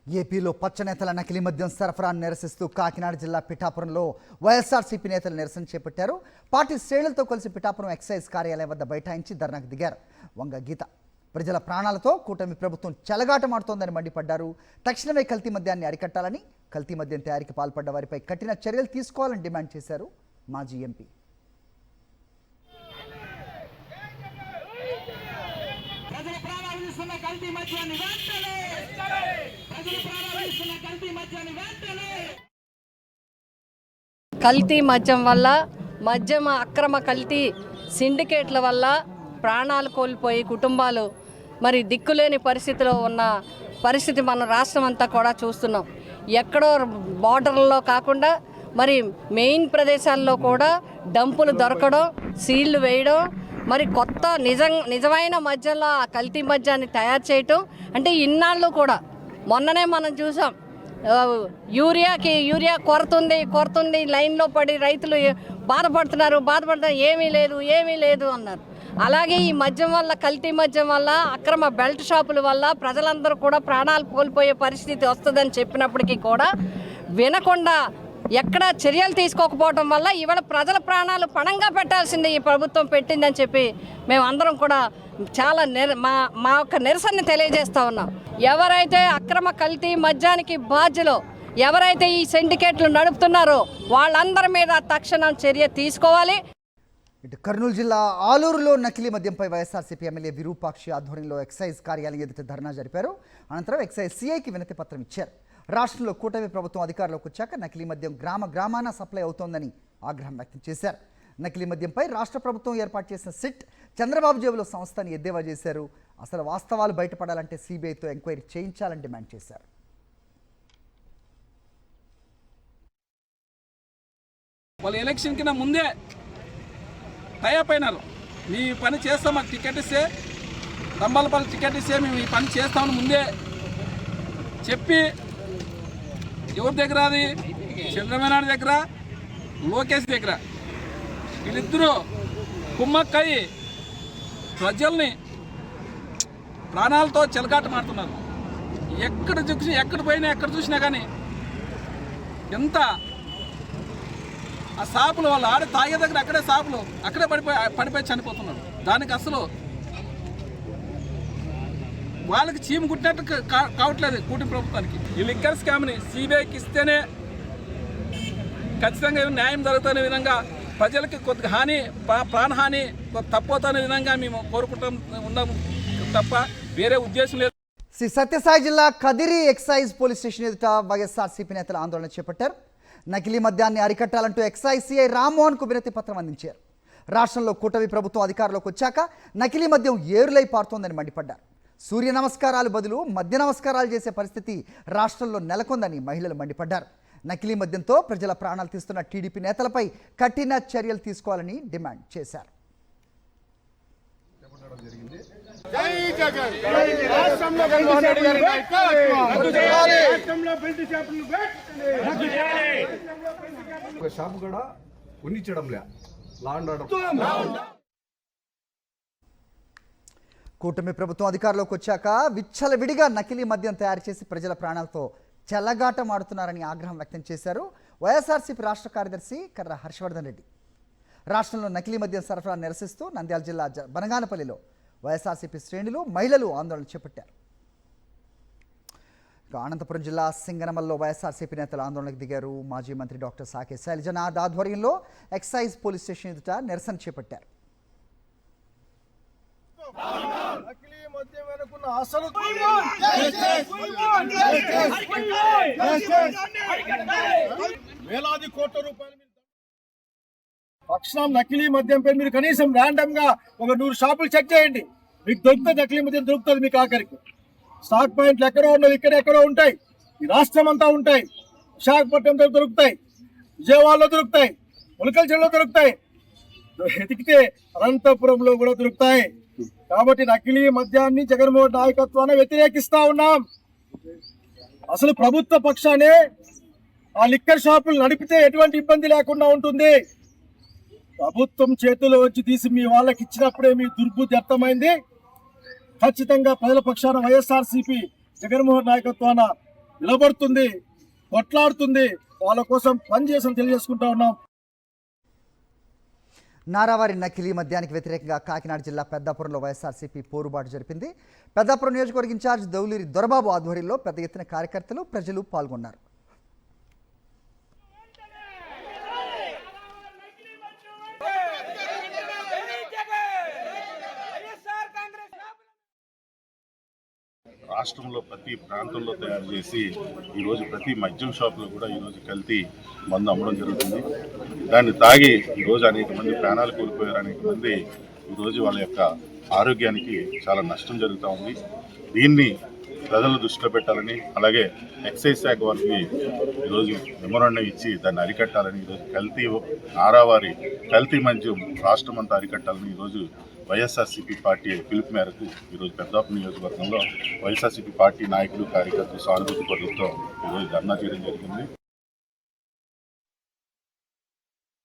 ఏపీలో పచ్చనేతల నకిలీ మద్యం సరఫరాను నిరసిస్తూ కాకినాడ జిల్లా పిఠాపురంలో వైఎస్ఆర్సీపీ నేతలు నిరసన చేపట్టారు. పార్టీ శ్రేణులతో కలిసి పిఠాపురం ఎక్సైజ్ కార్యాలయం వద్ద బైఠాయించి ధర్నాకు దిగారు. వంగ గీత ప్రజల ప్రాణాలతో కూటమి ప్రభుత్వం చెలగాటమాడుతోందని మండిపడ్డారు. తక్షణమే కల్తీ మద్యాన్ని అరికట్టాలని, కల్తీ మద్యం తయారీకి పాల్పడ్డ వారిపై కఠిన చర్యలు తీసుకోవాలని డిమాండ్ చేశారు మాజీ ఎంపీ. కల్తీ మద్యం వల్ల, మద్యం అక్రమ కల్తీ సిండికేట్ల వల్ల ప్రాణాలు కోల్పోయి కుటుంబాలు మరి దిక్కులేని పరిస్థితిలో ఉన్న పరిస్థితి మన రాష్ట్రం అంతా కూడా చూస్తున్నాం. ఎక్కడో బార్డర్లలో కాకుండా మరి మెయిన్ ప్రదేశాల్లో కూడా డంపులు దొరకడం, సీళ్లు వేయడం, మరి కొత్త నిజమైన మద్యంలో ఆ కల్తీ మద్యాన్ని తయారు చేయటం అంటే ఇన్నాళ్ళు కూడా మొన్ననే మనం చూసాం. యూరియా కొరతుంది లైన్లో పడి రైతులు బాధపడుతున్నారు. ఏమీ లేదు అన్నారు. అలాగే ఈ మద్యం వల్ల, కల్తీ మద్యం వల్ల, అక్రమ బెల్ట్ షాపుల వల్ల ప్రజలందరూ కూడా ప్రాణాలు కోల్పోయే పరిస్థితి వస్తుందని చెప్పినప్పటికీ కూడా వినకుండా ఎక్కడ చర్యలు తీసుకోకపోవడం వల్ల ఇవాళ ప్రజల ప్రాణాలు పణంగా పెట్టాల్సింది ఈ ప్రభుత్వం పెట్టిందని చెప్పి మేము అందరం కూడా చాలా మా యొక్క నిరసనని తెలియజేస్తూ ఉన్నాం. ఎవరైతే అక్రమ కల్తీ మద్యానికి బాధ్యులో, ఎవరైతే ఈ సిండికేట్లు నడుపుతున్నారో వాళ్ళందరి మీద తక్షణం చర్య తీసుకోవాలి. ఇటు కర్నూలు జిల్లా ఆలూరులో నకిలీ మద్యంపై వైఎస్ఆర్సీపీ ఎమ్మెల్యే విరూపాక్షి ఆధ్వర్యంలో ఎక్సైజ్ కార్యాలయం ఎదుట ధర్నా జరిపారు. అనంతరం ఎక్సైజ్ సీఐకి వినతి పత్రం ఇచ్చారు. రాష్ట్రంలో కూటమి ప్రభుత్వం అధికారంలోకి వచ్చాక నకిలీ మద్యం గ్రామాన సప్లై అవుతోందని ఆగ్రహం వ్యక్తం చేశారు. నకిలీ మద్యంపై రాష్ట్ర ప్రభుత్వం ఏర్పాటు చేసిన సిట్ చంద్రబాబు జేబులో సంస్థని ఎద్దేవా చేశారు. అసలు వాస్తవాలు బయటపడాలంటే సిబిఐతో ఎంక్వైరీ చేయించాలని డిమాండ్ చేశారు. వాళ్ళు ఎలక్షన్ కింద ముందే టైప్ అయినారు. మీ పని చేస్తాం, మాకు టికెట్ ఇస్తే, దంబాలపల్లి టికెట్ ఇస్తే మేము ఈ పని చేస్తామని ముందే చెప్పి, ఎవరి దగ్గర, అది చంద్రబాబు నాయుడు దగ్గర, లోకేష్ దగ్గర, వీళ్ళిద్దరూ కుమ్మక్కయి ప్రజల్ని ప్రాణాలతో చెలగాట మారుతున్నారు. ఎక్కడ చూసినా కానీ ఎంత ఆ షాపులు వాళ్ళు ఆడే తాగే దగ్గర అక్కడే షాపులు అక్కడే పడిపోయి చనిపోతున్నారు. దానికి అసలు వాళ్ళకి చీము కుట్టినట్టు కావట్లేదు కూటమి ప్రభుత్వానికి. ఈ లిక్కర్ స్కామ్ని సిబిఐకి ఇస్తేనే ఖచ్చితంగా న్యాయం జరుగుతున్న విధంగా, ప్రజలకి కొద్దిగా ప్రాణహాని తప్పవుతున్న విధంగా మేము ఉన్నాము తప్ప వేరే ఉద్దేశం లేదు. శ్రీ సత్యసాయి జిల్లా కదిరి ఎక్సైజ్ పోలీస్ స్టేషన్ ఎదుట వైఎస్ఆర్సీపీ నేతలు ఆందోళన చేపట్టారు. నకిలీ మద్యాన్ని అరికట్టాలంటూ ఎక్సైజ్ సిఐ రామ్మోహన్కు వినతి పత్రం అందించారు. రాష్ట్రంలో కూటమి ప్రభుత్వం అధికారంలోకి వచ్చాక నకిలీ మద్యం ఏరులై పారుతోందని మండిపడ్డారు. సూర్య నమస్కారాలు బదులు మద్య నమస్కారాలు చేసే పరిస్థితి రాష్ట్రంలో నెలకొందని మహిళలు మండిపడ్డారు. నకిలీ మద్యంతో ప్రజల ప్రాణాలు తీస్తున్న టీడీపీ నేతలపై కఠిన చర్యలు తీసుకోవాలని డిమాండ్ చేశారు. షాపు కూడా ఉన్నించడంలే. కూటమి ప్రభుత్వం అధికారంలోకి వచ్చాక విచ్చలవిడిగా నకిలీ మద్యం తయారు చేసి ప్రజల ప్రాణాలతో చెలగాటమాడుతున్నారని ఆగ్రహం వ్యక్తం చేశారు వైఎస్ఆర్సీపీ రాష్ట్ర కార్యదర్శి కర్ర హర్షవర్ధన్ రెడ్డి. రాష్ట్రంలో నకిలీ మద్యం సరఫరా నిరసిస్తూ నంద్యాల జిల్లా బనగానపల్లిలో వైఎస్ఆర్సీపీ శ్రేణులు, మహిళలు ఆందోళన చేపట్టారు. అనంతపురం జిల్లా సింగనమల్లో వైఎస్ఆర్సీపీ నేతలు ఆందోళనకు దిగారు. మాజీ మంత్రి డాక్టర్ సాకే శైలజనాథ్ ఆధ్వర్యంలో ఎక్సైజ్ పోలీస్ స్టేషన్ ఎదుట నిరసన చేపట్టారు. వేలాది కోట్ల రూపాయలు తక్షణం నకిలీ మద్యంపై మీరు కనీసం ర్యాండమ్ గా ఒక 100 షాపులు చెక్ చేయండి. మీకు దొరుకుతుంది, నకిలీ మద్యం దొరుకుతుంది. మీకు ఆఖరికి స్టాక్ పాయింట్లు ఎక్కడో ఉన్నది, ఇక్కడెక్కడో ఉంటాయి, ఈ రాష్ట్రం అంతా ఉంటాయి. విశాఖపట్నంలో దొరుకుతాయి, విజయవాడలో దొరుకుతాయి, ములకల్చెరులో దొరుకుతాయి, ఎతికితే అనంతపురంలో కూడా దొరుకుతాయి. కాబట్టి నకిలీ మద్యాన్ని జగన్మోహన్ నాయకత్వాన్ని వ్యతిరేకిస్తా ఉన్నాం. అసలు ప్రభుత్వ పక్షానే ఆ లిక్కర్ షాపులు నడిపితే ఎటువంటి ఇబ్బంది లేకుండా ఉంటుంది. ప్రభుత్వం చేతిలో వచ్చి తీసి మీ వాళ్ళకి ఇచ్చినప్పుడే మీ దుర్బుద్ధి అర్థమైంది. ఖచ్చితంగా ప్రజల పక్షాన వైఎస్ఆర్సీపీ జగన్మోహన్ నాయకత్వాన నిలబడుతుంది, కొట్లాడుతుంది, వాళ్ళ కోసం పనిచేసి తెలియజేసుకుంటా ఉన్నాం. నారావారి నకిలీ మద్యానికి వ్యతిరేకంగా కాకినాడ జిల్లా పెద్దాపురంలో వైఎస్ఆర్సీపీ పోరుబాటు జరిపింది. పెద్దాపురం నియోజకవర్గ ఇన్ఛార్జ్ దౌలూరి దొరబాబు ఆధ్వర్యంలో పెద్ద ఎత్తున కార్యకర్తలు, ప్రజలు పాల్గొన్నారు. రాష్ట్రంలో ప్రతి ప్రాంతంలో తయారు చేసి ఈరోజు ప్రతి మద్యం షాపులో కూడా ఈరోజు కల్తీ మందు అమ్మడం జరుగుతుంది. దాన్ని తాగి ఈరోజు అనేక మంది ప్రాణాలు కోల్పోయారు, అనేక మంది ఈరోజు వాళ్ళ యొక్క ఆరోగ్యానికి చాలా నష్టం జరుగుతూ ఉంది. దీన్ని ప్రజలు దృష్టిలో పెట్టాలని, అలాగే ఎక్సైజ్ శాఖ వారికి ఈరోజు మెమోరాండం ఇచ్చి దాన్ని అరికట్టాలని, ఈరోజు నారావారి కల్తీ మద్యం రాష్ట్రం అంతా అరికట్టాలని ఈరోజు వైఎస్ఆర్సీపీ పార్టీ పిలుపు మేరకు ఈరోజు పెద్దాపురం నియోజకవర్గంలో వైఎస్ఆర్సీపీ పార్టీ నాయకులు, కార్యకర్తలు సానుభూతి పరులతో ఈరోజు ధర్నా చేయడం జరిగింది.